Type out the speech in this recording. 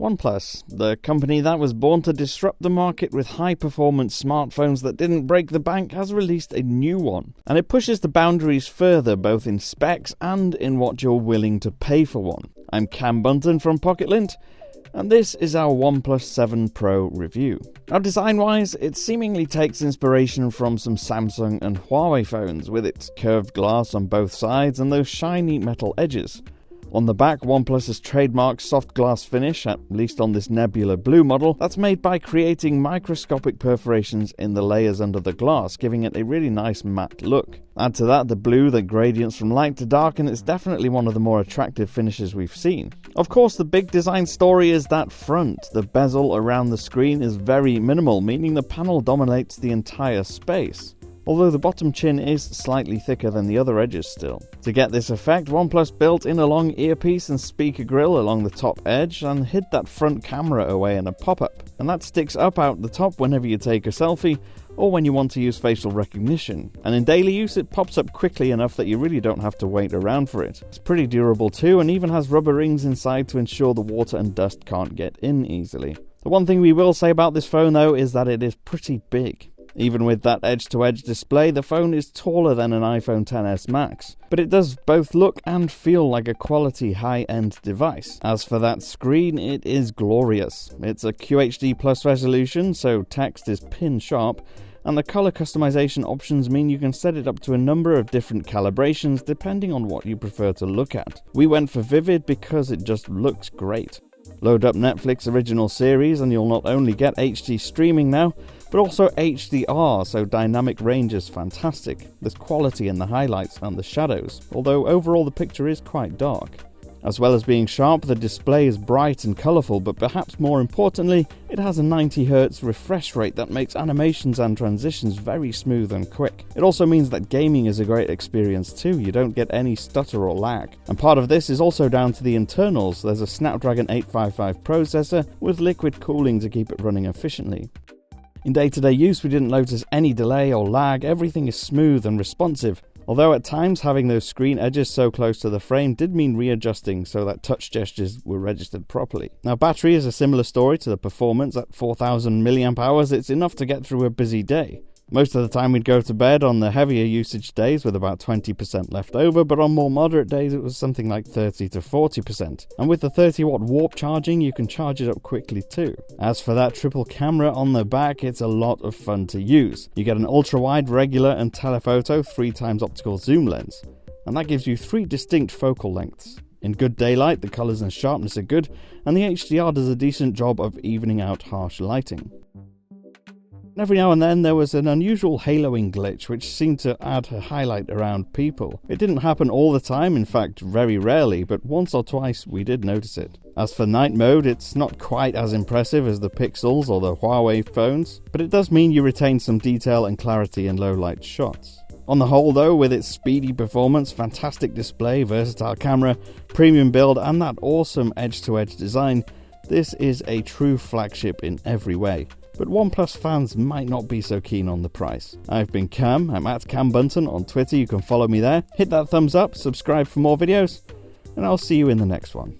OnePlus, the company that was born to disrupt the market with high-performance smartphones that didn't break the bank, has released a new one. And it pushes the boundaries further, both in specs and in what you're willing to pay for one. I'm Cam Bunton from Pocket-lint, and this is our OnePlus 7 Pro review. Now, design-wise, it seemingly takes inspiration from some Samsung and Huawei phones, with its curved glass on both sides and those shiny metal edges. On the back, OnePlus has trademarked soft glass finish, at least on this Nebula blue model, that's made by creating microscopic perforations in the layers under the glass, giving it a really nice matte look. Add to that the blue that gradients from light to dark, and it's definitely one of the more attractive finishes we've seen. Of course, the big design story is that front. The bezel around the screen is very minimal, meaning the panel dominates the entire space, although the bottom chin is slightly thicker than the other edges still. To get this effect, OnePlus built in a long earpiece and speaker grill along the top edge and hid that front camera away in a pop-up, and that sticks up out the top whenever you take a selfie or when you want to use facial recognition. And in daily use, it pops up quickly enough that you really don't have to wait around for it. It's pretty durable too, and even has rubber rings inside to ensure the water and dust can't get in easily. The one thing we will say about this phone though is that it is pretty big. Even with that edge-to-edge display, the phone is taller than an iPhone XS Max, but it does both look and feel like a quality high-end device. As for that screen, it is glorious. It's a QHD plus resolution, so text is pin-sharp, and the color customization options mean you can set it up to a number of different calibrations depending on what you prefer to look at. We went for Vivid because it just looks great. Load up Netflix original series and you'll not only get HD streaming now, but also HDR, so dynamic range is fantastic. There's quality in the highlights and the shadows, although overall the picture is quite dark. As well as being sharp, the display is bright and colourful, but perhaps more importantly, it has a 90Hz refresh rate that makes animations and transitions very smooth and quick. It also means that gaming is a great experience too. You don't get any stutter or lag. And part of this is also down to the internals. There's a Snapdragon 855 processor with liquid cooling to keep it running efficiently. In day-to-day use, we didn't notice any delay or lag. Everything is smooth and responsive. Although at times having those screen edges so close to the frame did mean readjusting so that touch gestures were registered properly. Now, battery is a similar story to the performance. At 4000 mAh, it's enough to get through a busy day. Most of the time we'd go to bed on the heavier usage days with about 20% left over, but on more moderate days it was something like 30 to 40%. And with the 30-watt warp charging, you can charge it up quickly too. As for that triple camera on the back, it's a lot of fun to use. You get an ultra-wide, regular and telephoto 3x optical zoom lens, and that gives you 3 distinct focal lengths. In good daylight, the colours and sharpness are good, and the HDR does a decent job of evening out harsh lighting. Every now and then there was an unusual haloing glitch which seemed to add a highlight around people. It didn't happen all the time, in fact very rarely, but once or twice we did notice it. As for night mode, it's not quite as impressive as the Pixels or the Huawei phones, but it does mean you retain some detail and clarity in low light shots. On the whole though, with its speedy performance, fantastic display, versatile camera, premium build and that awesome edge-to-edge design, this is a true flagship in every way. But OnePlus fans might not be so keen on the price. I've been Cam, I'm at Cam Bunton on Twitter, you can follow me there. Hit that thumbs up, subscribe for more videos, and I'll see you in the next one.